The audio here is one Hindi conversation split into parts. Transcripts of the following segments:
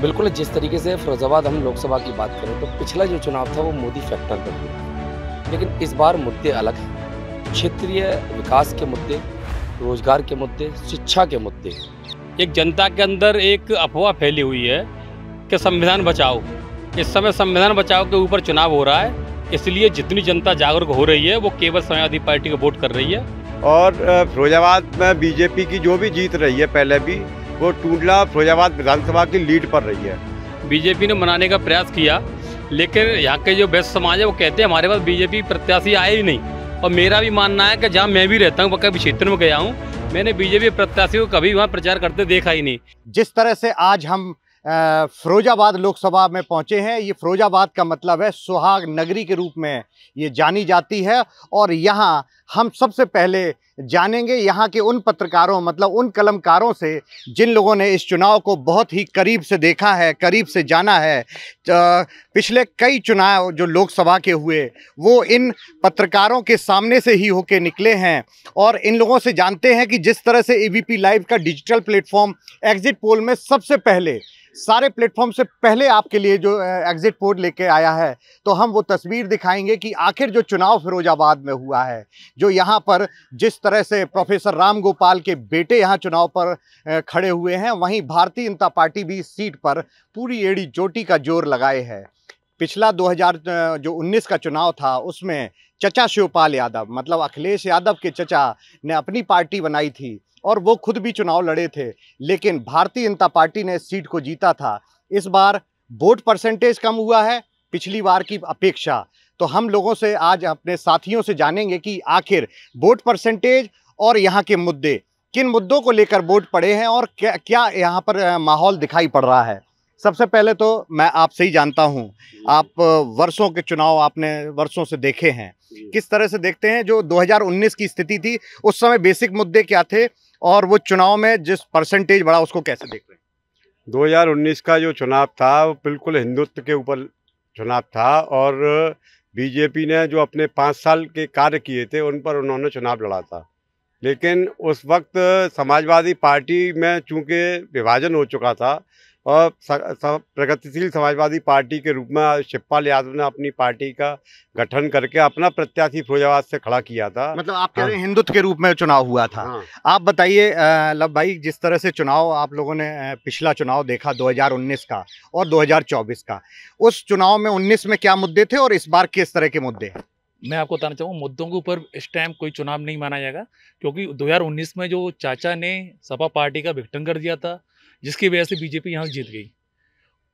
बिल्कुल, जिस तरीके से फ़िरोज़ाबाद हम लोकसभा की बात करें तो पिछला जो चुनाव था वो मोदी फैक्टर पर हुआ। लेकिन इस बार मुद्दे अलग हैं। क्षेत्रीय विकास के मुद्दे, रोज़गार के मुद्दे, शिक्षा के मुद्दे। एक जनता के अंदर एक अफवाह फैली हुई है कि संविधान बचाओ। इस समय संविधान बचाओ के ऊपर चुनाव हो रहा है, इसलिए जितनी जनता जागरूक हो रही है वो केवल समाजवादी पार्टी को वोट कर रही है। और फिरोजाबाद में बीजेपी की जो भी जीत रही है पहले भी, वो टूंडला फिरोजाबाद विधानसभा की लीड पर रही है। बीजेपी ने मनाने का प्रयास किया, लेकिन यहाँ के जो वैश्य समाज है वो कहते हैं हमारे पास बीजेपी प्रत्याशी आए ही नहीं। और मेरा भी मानना है कि जहाँ मैं भी रहता हूँ, कभी क्षेत्र में गया हूँ, मैंने बीजेपी प्रत्याशी को कभी वहाँ प्रचार करते देखा ही नहीं। जिस तरह से आज हम फिरोजाबाद लोकसभा में पहुंचे हैं, ये फिरोजाबाद का मतलब है सुहाग नगरी के रूप में ये जानी जाती है। और यहाँ हम सबसे पहले जानेंगे यहाँ के उन पत्रकारों, मतलब उन कलमकारों से जिन लोगों ने इस चुनाव को बहुत ही करीब से देखा है, करीब से जाना है। पिछले कई चुनाव जो लोकसभा के हुए वो इन पत्रकारों के सामने से ही होके निकले हैं। और इन लोगों से जानते हैं कि जिस तरह से एबीपी लाइव का डिजिटल प्लेटफॉर्म एग्जिट पोल में सबसे पहले, सारे प्लेटफॉर्म से पहले आपके लिए जो एग्जिट पोल लेके आया है, तो हम वो तस्वीर दिखाएंगे कि आखिर जो चुनाव फिरोजाबाद में हुआ है, जो यहाँ पर जिस तरह से प्रोफेसर राम गोपाल के बेटे यहाँ चुनाव पर खड़े हुए हैं, वहीं भारतीय जनता पार्टी भी इस सीट पर पूरी एड़ी चोटी का जोर लगाए है। पिछला 2019 का चुनाव था, उसमें चचा शिवपाल यादव, मतलब अखिलेश यादव के चचा ने अपनी पार्टी बनाई थी और वो खुद भी चुनाव लड़े थे, लेकिन भारतीय जनता पार्टी ने इस सीट को जीता था। इस बार वोट परसेंटेज कम हुआ है पिछली बार की अपेक्षा। तो हम लोगों से आज अपने साथियों से जानेंगे कि आखिर वोट परसेंटेज और यहाँ के मुद्दे, किन मुद्दों को लेकर वोट पड़े हैं और क्या क्या यहाँ पर माहौल दिखाई पड़ रहा है। सबसे पहले तो मैं आपसे ही जानता हूँ, आप वर्षों के चुनाव आपने वर्षों से देखे हैं, किस तरह से देखते हैं जो 2019 की स्थिति थी, उस समय बेसिक मुद्दे क्या थे और वो चुनाव में जिस परसेंटेज बढ़ा उसको कैसे देख रहे हैं? 2019 का जो चुनाव था वो बिल्कुल हिंदुत्व के ऊपर चुनाव था और बीजेपी ने जो अपने 5 साल के कार्य किए थे उन पर उन्होंने चुनाव लड़ा था। लेकिन उस वक्त समाजवादी पार्टी में चूंकि विभाजन हो चुका था और प्रगतिशील समाजवादी पार्टी के रूप में शिवपाल यादव ने अपनी पार्टी का गठन करके अपना प्रत्याशी फिरोजाबाद से खड़ा किया था। मतलब आप कह रहे हैं हिंदुत्व के रूप में चुनाव हुआ था। हाँ। आप बताइए लब भाई, जिस तरह से चुनाव आप लोगों ने पिछला चुनाव देखा 2019 का और 2024 का, उस चुनाव में 19 में क्या मुद्दे थे और इस बार किस तरह के मुद्दे हैं? मैं आपको बताना चाहूँगा, मुद्दों के ऊपर इस टाइम कोई चुनाव नहीं माना जाएगा, क्योंकि 2019 में जो चाचा ने सपा पार्टी का विघटन कर दिया था, जिसकी वजह से बीजेपी यहाँ जीत गई।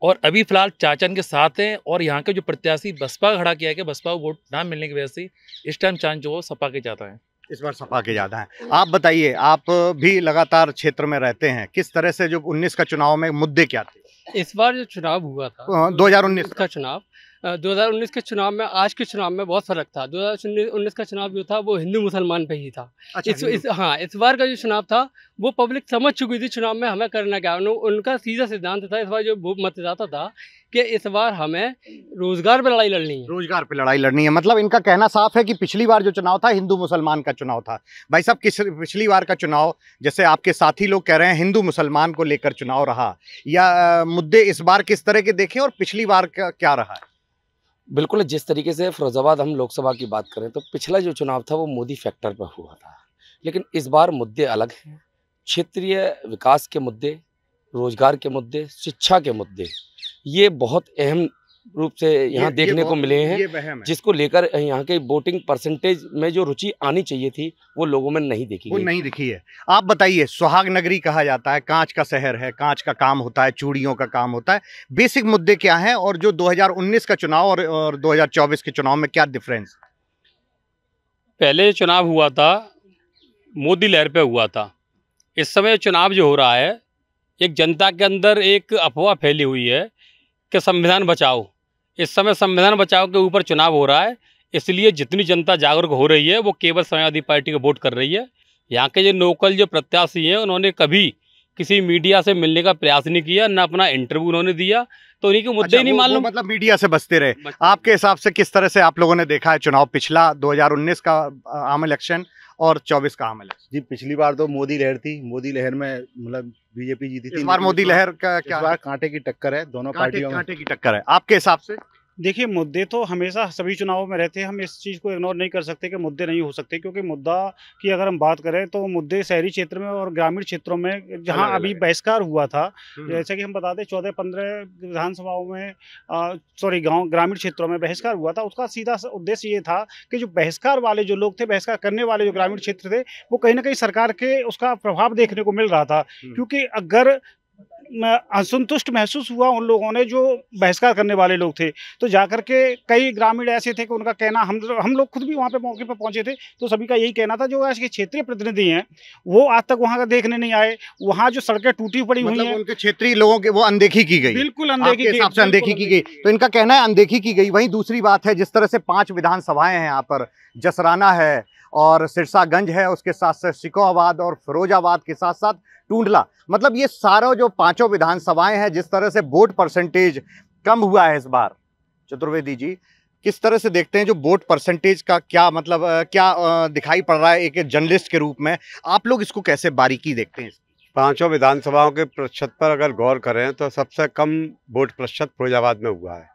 और अभी फिलहाल चाचा के साथ हैं और यहाँ के जो प्रत्याशी बसपा खड़ा किया है कि बसपा को वोट ना मिलने की वजह से इस टाइम चांस जो सपा के ज़्यादा है। इस बार सपा के ज़्यादा है। आप बताइए, आप भी लगातार क्षेत्र में रहते हैं, किस तरह से जो 19 का चुनाव में मुद्दे क्या थे? इस बार जो चुनाव हुआ था 2019 का चुनाव, 2019 के चुनाव में आज के चुनाव में बहुत फर्क था। 2019 का चुनाव जो था वो हिंदू मुसलमान पे ही था। अच्छा, इस बार का जो चुनाव था वो पब्लिक समझ चुकी थी चुनाव में हमें करना क्या। उनका सीधा सिद्धांत था इस बार जो मतदाता था कि इस बार हमें रोजगार पे लड़ाई लड़नी है। रोजगार पे लड़ाई लड़नी है, मतलब इनका कहना साफ है कि पिछली बार जो चुनाव था हिंदू मुसलमान का चुनाव था। भाई साहब, पिछली बार का चुनाव, जैसे आपके साथी लोग कह रहे हैं, हिंदू मुसलमान को लेकर चुनाव रहा, या मुद्दे इस बार किस तरह के देखें और पिछली बार का क्या रहा है? बिल्कुल, जिस तरीके से फ़िरोज़ाबाद हम लोकसभा की बात करें तो पिछला जो चुनाव था वो मोदी फैक्टर पर हुआ था। लेकिन इस बार मुद्दे अलग हैं। क्षेत्रीय विकास के मुद्दे, रोज़गार के मुद्दे, शिक्षा के मुद्दे, ये बहुत अहम रूप से यहाँ देखने को मिले हैं, जिसको लेकर यहाँ के वोटिंग परसेंटेज में जो रुचि आनी चाहिए थी वो लोगों में नहीं देखी गई। वो नहीं दिखी है। आप बताइए, सुहाग नगरी कहा जाता है, कांच का शहर है, कांच का काम होता है, चूड़ियों का काम होता है, बेसिक मुद्दे क्या हैं और जो 2019 का चुनाव और 2024 के चुनाव में क्या डिफरेंस? पहले चुनाव हुआ था मोदी लहर पे हुआ था। इस समय चुनाव जो हो रहा है, एक जनता के अंदर एक अफवाह फैली हुई है कि संविधान बचाओ। इस समय संविधान बचाओ के ऊपर चुनाव हो रहा है, इसलिए जितनी जनता जागरूक हो रही है वो केवल समाजवादी पार्टी को वोट कर रही है। यहाँ के जो लोकल जो प्रत्याशी हैं उन्होंने कभी किसी मीडिया से मिलने का प्रयास नहीं किया, न अपना इंटरव्यू उन्होंने दिया, तो उन्हीं के मुद्दे ही नहीं मालूम। मतलब मीडिया से बचते रहे। आपके हिसाब से किस तरह से आप लोगों ने देखा है चुनाव, पिछला 2019 का आम इलेक्शन और 24 का आम इलेक्शन? जी, पिछली बार तो मोदी लहर थी, मोदी लहर में मतलब बीजेपी जीती थी। इस बार मोदी लहर का क्या? इस बार कांटे की टक्कर है दोनों पार्टियों में। कांटे की टक्कर है आपके हिसाब से? देखिए, मुद्दे तो हमेशा सभी चुनावों में रहते हैं। हम इस चीज़ को इग्नोर नहीं कर सकते कि मुद्दे नहीं हो सकते, क्योंकि मुद्दा की अगर हम बात करें तो मुद्दे शहरी क्षेत्र में और ग्रामीण क्षेत्रों में जहां अभी बहिष्कार हुआ था, जैसे कि हम बता दें 14-15 विधानसभाओं में सॉरी गांव ग्रामीण क्षेत्रों में बहिष्कार हुआ था। उसका सीधा उद्देश्य ये था कि जो बहिष्कार वाले जो लोग थे, बहिष्कार करने वाले जो ग्रामीण क्षेत्र थे, वो कहीं ना कहीं सरकार के उसका प्रभाव देखने को मिल रहा था। क्योंकि अगर असंतुष्ट महसूस हुआ उन लोगों ने जो बहिष्कार करने वाले लोग थे, तो जाकर के कई ग्रामीण ऐसे थे कि उनका कहना, हम लोग खुद भी वहाँ पे मौके पर पहुँचे थे, तो सभी का यही कहना था जो आज के क्षेत्रीय प्रतिनिधि हैं वो आज तक वहाँ का देखने नहीं आए। वहाँ जो सड़कें टूटी पड़ी हुई हैं, उनके क्षेत्रीय लोगों की वो अनदेखी की गई, बिल्कुल अनदेखी हिसाब से अनदेखी की गई। तो इनका कहना है अनदेखी की गई। वहीं दूसरी बात है, जिस तरह से 5 विधानसभाएं हैं यहाँ पर, जसराना है और सिरसागंज है, उसके साथ साथ सिकोहाबाद और फिरोजाबाद के साथ साथ टूंडला, मतलब ये सारा जो 5 विधानसभाएं हैं, जिस तरह से वोट परसेंटेज कम हुआ है इस बार, चतुर्वेदी जी किस तरह से देखते हैं जो वोट परसेंटेज का क्या मतलब क्या दिखाई पड़ रहा है एक जर्नलिस्ट के रूप में? आप लोग इसको कैसे बारीकी देखते हैं? 5 विधानसभाओं के प्रतिशत पर अगर गौर करें तो सबसे कम वोट प्रतिशत फिरोजाबाद में हुआ है,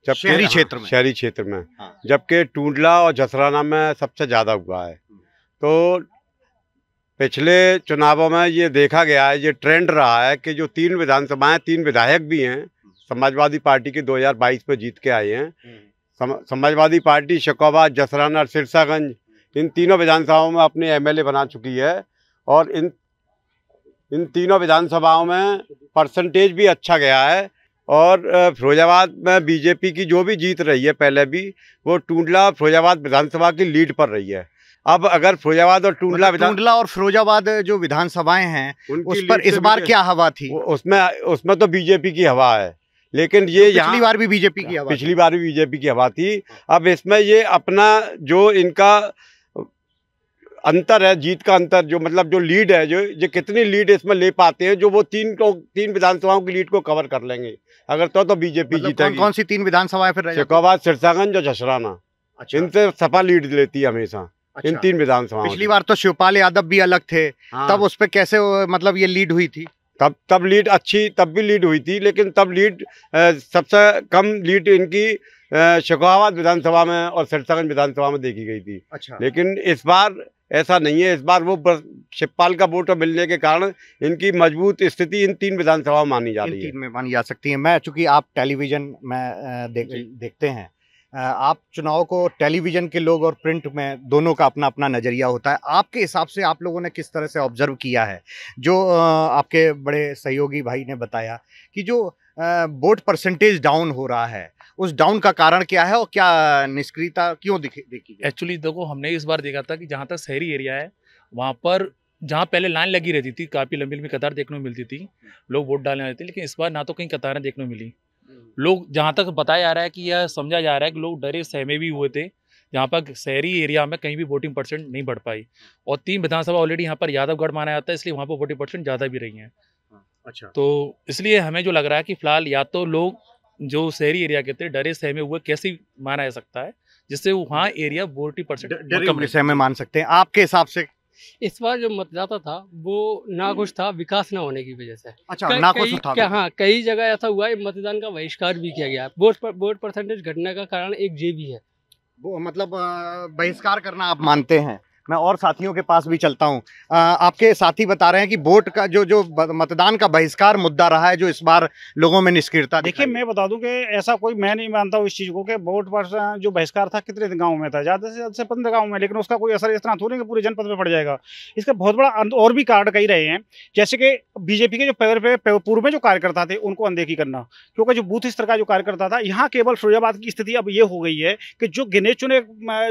जबकि शहरी क्षेत्र में। शहरी क्षेत्र में, हाँ। जबकि टूंडला और जसराना में सबसे ज़्यादा हुआ है। तो पिछले चुनावों में ये देखा गया है, ये ट्रेंड रहा है कि जो 3 विधानसभाएं, 3 विधायक भी हैं समाजवादी पार्टी के 2022 में जीत के आए हैं। समाजवादी पार्टी शिकोहाबाद, जसराना और सिरसागंज, इन तीनों विधानसभाओं में अपने एमएलए बना चुकी है और इन तीनों विधानसभाओं में परसेंटेज भी अच्छा गया है। और फिरोजाबाद में बीजेपी की जो भी जीत रही है पहले भी, वो टूंडला फिरोजाबाद विधानसभा की लीड पर रही है। अब अगर फिरोजाबाद और टूंडला और फिरोजाबाद जो विधानसभाएं हैं उस पर इस बार क्या हवा थी? उसमें तो बीजेपी की हवा है, लेकिन ये पिछली बार भी बीजेपी की हवा, पिछली बार भी बीजेपी की हवा थी। अब इसमें ये अपना जो इनका अंतर है, जीत का अंतर, जो मतलब जो लीड है, जो कितनी लीड इसमें ले पाते हैं, जो वो 3 विधानसभाओं की लीड को कवर कर लेंगे अगर तो बीजेपी जीतेगी। कौन सी 3 विधानसभाएं फिर? शिकोहाबाद, सिरसागंज और जसराना। अच्छा। इनसे सपा लीड लेती है हमेशा। अच्छा। इन 3 विधानसभाओं। पिछली बार तो शिवपाल यादव भी अलग थे। हाँ। तब उस पर कैसे मतलब ये लीड हुई थी? तब लीड अच्छी, तब भी लीड हुई थी, लेकिन तब लीड सबसे कम लीड इनकी शिकोहाबाद विधानसभा में और सिरसागंज विधानसभा में देखी गई थी। अच्छा। लेकिन इस बार ऐसा नहीं है। इस बार वो शिवपाल का वोट मिलने के कारण इनकी मजबूत स्थिति इन 3 विधानसभा मानी जा रही है। 3 में मानी जा सकती है। मैं चूंकि आप टेलीविजन में देखते हैं, आप चुनाव को टेलीविजन के लोग और प्रिंट में दोनों का अपना अपना नज़रिया होता है। आपके हिसाब से आप लोगों ने किस तरह से ऑब्जर्व किया है जो आपके बड़े सहयोगी भाई ने बताया कि जो वोट परसेंटेज डाउन हो रहा है, उस डाउन का कारण क्या है और क्या निष्क्रियता क्यों देखी? एक्चुअली देखो, हमने इस बार देखा था कि जहाँ तक शहरी एरिया है वहाँ पर जहाँ पहले लाइन लगी रहती थी, काफ़ी लंबी लंबी कतार देखने को मिलती थी, लोग वोट डालने आते थे, लेकिन इस बार ना तो कहीं कतारें देखने को मिली। लोग, जहाँ तक बताया जा रहा है कि यह समझा जा रहा है कि लोग डरे सहमे भी हुए थे, जहाँ पर शहरी एरिया में कहीं भी वोटिंग परसेंट नहीं बढ़ पाई। और 3 विधानसभा ऑलरेडी यहाँ पर यादवगढ़ माना जाता है, इसलिए वहाँ पर वोटिंग परसेंट ज़्यादा भी रही हैं। अच्छा। तो इसलिए हमें जो लग रहा है कि फिलहाल या तो लोग जो शहरी एरिया के थे डरे सहमे हुए कैसे माना जा सकता है, जिससे वहाँ एरिया 40% कम सहमे मान सकते हैं। आपके हिसाब से इस बार जो मतदाता था वो नाखुश था विकास न होने की वजह से। अच्छा, नाखुश था। हाँ, कई जगह ऐसा हुआ है, मतदान का बहिष्कार भी किया गया है। वोट परसेंटेज घटने का कारण एक ये भी है। वो मतलब बहिष्कार करना आप मानते हैं? मैं और साथियों के पास भी चलता हूं। आपके साथी बता रहे हैं कि वोट का जो मतदान का बहिष्कार मुद्दा रहा है, जो इस बार लोगों में निष्क्रियता। देखिए, मैं बता दूं कि ऐसा कोई, मैं नहीं मानता हूं इस चीज़ को कि वोट पर जो बहिष्कार था कितने गाँव में था, ज़्यादा से 15 गाँव में, लेकिन उसका कोई असर इस तरह थोड़ी कि पूरे जनपद में पड़ जाएगा। इसका बहुत बड़ा और भी कारण कई रहे हैं, जैसे कि बीजेपी के जो पूर्व में जो कार्यकर्ता थे उनको अनदेखी करना, क्योंकि जो बूथ स्तर का जो कार्यकर्ता था, यहाँ केवल फिरोजाबाद की स्थिति अब ये हो गई है कि जो गिने चुने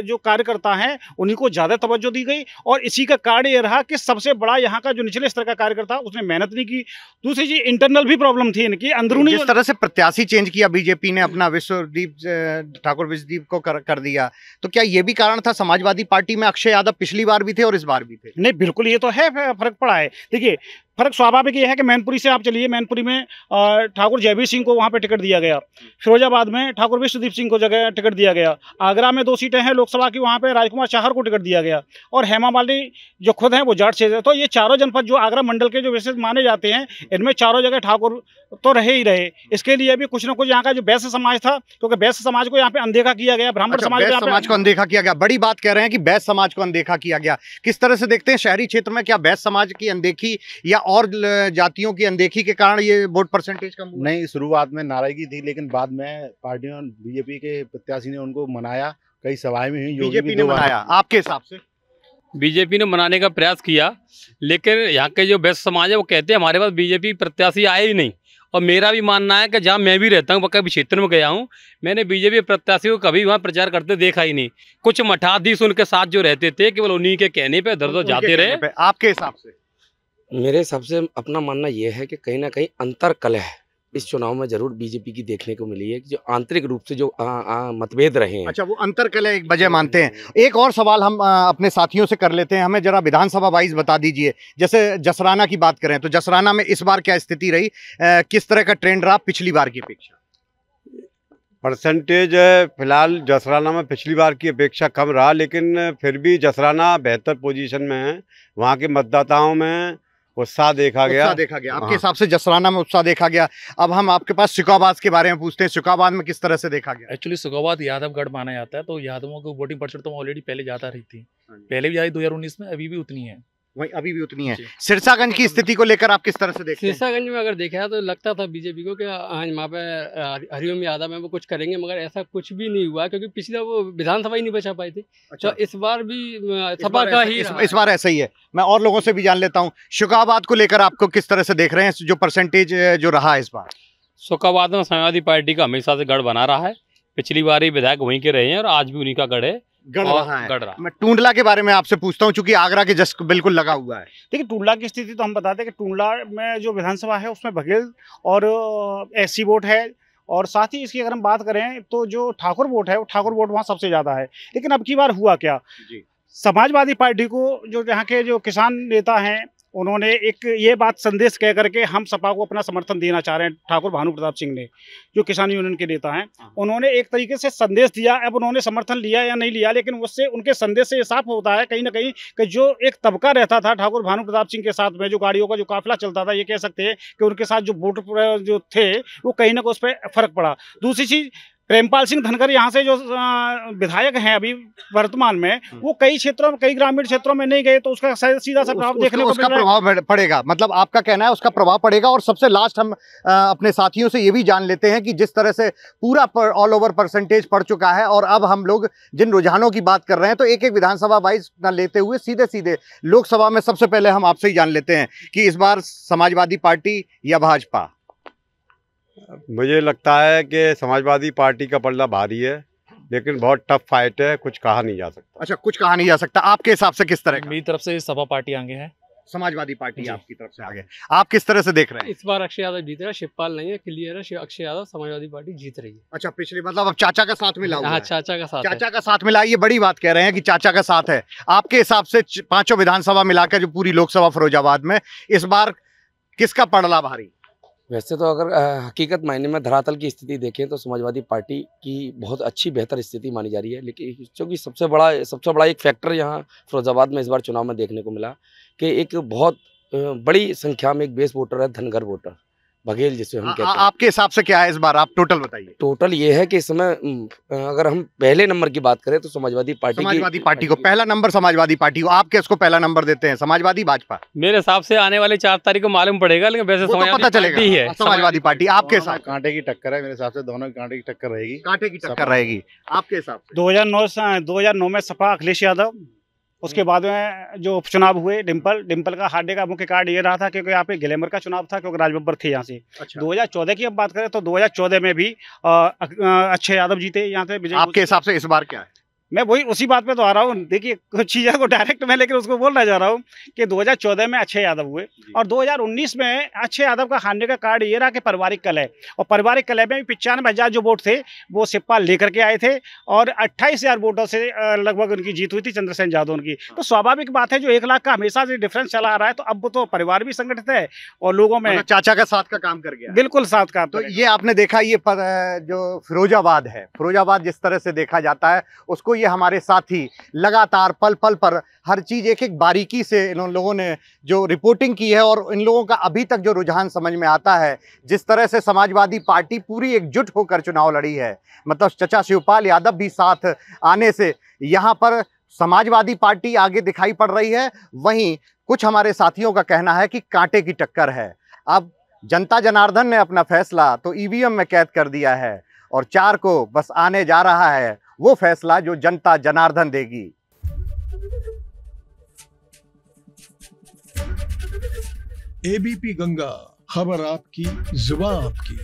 जो कार्यकर्ता हैं उन्हीं को ज़्यादा तवज्जो दी गई, और इसी का कारण ये रहा कि सबसे बड़ा यहाँ का जो निचले स्तर का कार्यकर्ता उसने मेहनत नहीं की। दूसरी चीज, इंटरनल भी प्रॉब्लम थी इनकी अंदरूनी। जिस तरह से प्रत्याशी चेंज किया बीजेपी ने, अपना ठाकुर विश्वदीप को कर दिया, तो क्या ये भी कारण था? समाजवादी पार्टी में अक्षय यादव पिछली बार भी थे और इस बार भी थे। नहीं, बिल्कुल, ये तो है, फर्क पड़ा है। देखिए, फर्क स्वाभाविक ये है कि मैनपुरी से आप चलिए, मैनपुरी में ठाकुर जयवीर सिंह को वहाँ पे टिकट दिया गया, फिरोजाबाद में ठाकुर विश्वदीप सिंह को जगह टिकट दिया गया, आगरा में 2 सीटें हैं लोकसभा की, वहाँ पे राजकुमार चाहर को टिकट दिया गया, और हेमा मालिनी जो खुद हैं वो जाट से है। तो ये चारों जनपद जो आगरा मंडल के जो विशेष माने जाते हैं, इनमें चारों जगह ठाकुर तो रहे ही रहे। इसके लिए भी कुछ न कुछ यहाँ का जो वैश्य समाज था, क्योंकि वैश्य समाज को यहाँ पे अनदेखा किया गया, ब्राह्मण समाज को अनदेखा किया गया। बड़ी बात कह रहे हैं कि वैश्य समाज को अनदेखा किया गया। किस तरह से देखते हैं शहरी क्षेत्र में, क्या वैश्य समाज की अनदेखी या और जातियों की अनदेखी के कारण ये वोट परसेंटेज कम हुआ? नहीं, शुरुआत में नाराजगी थी, लेकिन बाद में पार्टियों, बीजेपी के प्रत्याशी ने उनको मनाया, कई सभाएं में हुई, बीजेपी ने मनाया। आपके हिसाब से? बीजेपी ने मनाने का प्रयास किया, लेकिन यहाँ के जो वैश्य समाज है वो कहते हैं हमारे पास बीजेपी प्रत्याशी आए ही नहीं। और मेरा भी मानना है कि जहाँ मैं भी रहता हूँ, कभी क्षेत्र में गया हूँ, मैंने बीजेपी प्रत्याशी को कभी वहाँ प्रचार करते देखा ही नहीं। कुछ मठाधीश उनके साथ जो रहते थे, केवल उन्हीं के कहने पे दर जाते रहे। आपके हिसाब से? मेरे हिसाब से अपना मानना यह है कि कहीं ना कहीं अंतर कलह इस चुनाव में जरूर बीजेपी की देखने को मिली है, कि जो आंतरिक रूप से जो मतभेद रहे हैं। अच्छा, वो अंतर कलह एक वजह मानते हैं। एक और सवाल हम अपने साथियों से कर लेते हैं। हमें जरा विधानसभा वाइज बता दीजिए, जैसे जसराना की बात करें तो जसराना में इस बार क्या स्थिति रही, किस तरह का ट्रेंड रहा पिछली बार की अपेक्षा? परसेंटेज फिलहाल जसराना में पिछली बार की अपेक्षा कम रहा, लेकिन फिर भी जसराना बेहतर पोजीशन में है। वहाँ के मतदाताओं में उत्साह देखा गया। आपके हिसाब से जसराना में उत्साह देखा गया। अब हम आपके पास सिकोबाद के बारे में पूछते हैं, सिकोबाद में किस तरह से देखा गया? एक्चुअली सिकोबाद यादवगढ़ माना जाता है, तो यादवों को वोटिंग परसेंट तो ऑलरेडी पहले ज़्यादा रही थी, पहले भी आई 2019 में, अभी भी उतनी है। वही अभी भी उतनी है। सिरसागंज की स्थिति को लेकर आप किस तरह से देखते हैं? सिरसागंज में अगर देखा तो लगता था बीजेपी को कि आज वहाँ पे हरिओम यादव में वो कुछ करेंगे, मगर ऐसा कुछ भी नहीं हुआ, क्योंकि पिछले वो विधानसभा ही नहीं बचा पाई थी। अच्छा। तो इस बार भी सपा का ही इस बार ऐसा ही है। मैं और लोगों से भी जान लेता हूँ, शुकाबाद को लेकर आपको किस तरह से देख रहे हैं, जो परसेंटेज जो रहा है इस बार? शुकाबाद में समाजवादी पार्टी का हमेशा से गढ़ बना रहा है। पिछली बार ही विधायक वहीं के रहे हैं और आज भी उन्हीं का गढ़ है। गढ़ रहा। मैं टूंडला के बारे में आपसे पूछता हूं, चूंकि आगरा के जस्ट बिल्कुल लगा हुआ है। देखिए, टूंडला की स्थिति तो हम बताते हैं कि टूंडला में जो विधानसभा है उसमें बघेल और एससी वोट है, और साथ ही इसकी अगर हम बात करें तो जो ठाकुर वोट है वो ठाकुर वोट वहाँ सबसे ज़्यादा है। लेकिन अब की बार हुआ क्या, समाजवादी पार्टी को जो यहाँ के जो किसान नेता हैं उन्होंने एक ये बात संदेश कह करके हम सपा को अपना समर्थन देना चाह रहे हैं। ठाकुर भानु प्रताप सिंह ने, जो किसान यूनियन के नेता हैं, उन्होंने एक तरीके से संदेश दिया। अब उन्होंने समर्थन लिया या नहीं लिया, लेकिन उससे उनके संदेश से ये साफ होता है कहीं ना कहीं कि जो एक तबका रहता था ठाकुर भानु प्रताप सिंह के साथ में, जो गाड़ियों का जो काफिला चलता था, ये कह सकते हैं कि उनके साथ जो वोट जो थे वो कहीं ना कहीं उस पर फर्क पड़ा। दूसरी चीज़, प्रेमपाल सिंह धनखड़ यहाँ से जो विधायक हैं अभी वर्तमान में, वो कई क्षेत्रों में, कई ग्रामीण क्षेत्रों में नहीं गए, तो उसका सीधा सा प्रभाव देखने को उसका प्रभाव पड़ेगा। मतलब आपका कहना है उसका प्रभाव पड़ेगा। और सबसे लास्ट हम अपने साथियों से ये भी जान लेते हैं कि जिस तरह से पूरा ऑल ओवर परसेंटेज पड़ चुका है, और अब हम लोग जिन रुझानों की बात कर रहे हैं, तो एक एक विधानसभा वाइज न लेते हुए सीधे सीधे लोकसभा में सबसे पहले हम आपसे ही जान लेते हैं कि इस बार समाजवादी पार्टी या भाजपा? मुझे लगता है कि समाजवादी पार्टी का पलड़ा भारी है, लेकिन बहुत टफ फाइट है, कुछ कहा नहीं जा सकता। अच्छा, कुछ कहा नहीं जा सकता। आपके हिसाब से किस तरह? मेरी तरफ से सपा पार्टी आगे है, समाजवादी पार्टी आपकी तरफ से आगे। आप किस तरह से देख रहे हैं? इस बार अक्षय यादव जीत रहा है, शिवपाल नहीं है, क्लियर है, अक्षय यादव समाजवादी पार्टी जीत रही है। अच्छा, पिछली मतलब अब चाचा का साथ मिला हुआ है। हाँ, चाचा का साथ मिला। ये बड़ी बात कह रहे हैं कि चाचा का साथ है। आपके हिसाब से पांचों विधानसभा मिलाकर जो पूरी लोकसभा फिरोजाबाद में, इस बार किसका पड़ला भारी? वैसे तो अगर हकीकत मायने में धरातल की स्थिति देखें तो समाजवादी पार्टी की बहुत अच्छी बेहतर स्थिति मानी जा रही है, लेकिन क्योंकि सबसे बड़ा एक फैक्टर यहाँ फिरोजाबाद में इस बार चुनाव में देखने को मिला कि एक बहुत बड़ी संख्या में एक बेस वोटर है, धनगर वोटर, बघेल जिसे हम कहते हैं। आपके हिसाब से क्या है इस बार? आप टोटल बताइए। टोटल ये है कि इस समय अगर हम पहले नंबर की बात करें तो समाजवादी पार्टी को पहला नंबर, समाजवादी पार्टी को। आप किसको पहला नंबर देते हैं, समाजवादी भाजपा? मेरे हिसाब से आने वाले 4 तारीख को मालूम पड़ेगा, लेकिन वैसे पता चलेगा है समाजवादी पार्टी। आपके हिसाब? कांटे की टक्कर है मेरे हिसाब से, दोनों कांटे की टक्कर रहेगी। कांटे की टक्कर रहेगी आपके हिसाब से? 2009 में सपा अखिलेश यादव, उसके बाद में जो उपचुनाव हुए डिम्पल का हारने का मुख्य कारण ये रहा था क्योंकि यहाँ पे ग्लैमर का चुनाव था, क्योंकि राजबब्बर थे यहाँ से। अच्छा। 2014 की अब बात करें तो 2014 में भी अक्षय यादव जीते यहाँ से। आपके हिसाब से इस बार क्या है? मैं वही उसी बात पे तो आ रहा हूँ। देखिए कुछ चीज़ों को डायरेक्ट मैं लेकिन उसको बोलना चाह रहा हूँ कि 2014 में अक्षय यादव हुए और 2019 में अक्षय यादव का हारने का कारण ये रहा कि पारिवारिक कलह, और पारिवारिक कलह में 95,000 जो वोट थे वो शिवपाल लेकर के आए थे और 28,000 वोटों से लगभग उनकी जीत हुई थी चंद्रसेन यादव की। तो स्वाभाविक बात है जो 1 लाख का हमेशा से डिफरेंस चला आ रहा है, तो अब तो परिवार भी संगठित है और लोगों में चाचा का साथ का काम कर गया। बिल्कुल साथ का। तो ये आपने देखा, ये जो फिरोजाबाद है, फिरोजाबाद जिस तरह से देखा जाता है उसको ये हमारे साथी लगातार पल पल पर हर चीज एक एक बारीकी से इन लोगों ने जो रिपोर्टिंग की है, और इन लोगों का अभी तक जो रुझान समझ में आता है, जिस तरह से समाजवादी पार्टी पूरी एकजुट होकर चुनाव लड़ी है, मतलब चचा शिवपाल यादव भी साथ आने से यहाँ पर समाजवादी पार्टी आगे दिखाई पड़ रही है। वहीं कुछ हमारे साथियों का कहना है कि कांटे की टक्कर है। अब जनता जनार्दन ने अपना फैसला तो ईवीएम में कैद कर दिया है और 4 को बस आने जा रहा है वो फैसला जो जनता जनार्दन देगी। एबीपी गंगा, खबर आपकी, जुबान आपकी।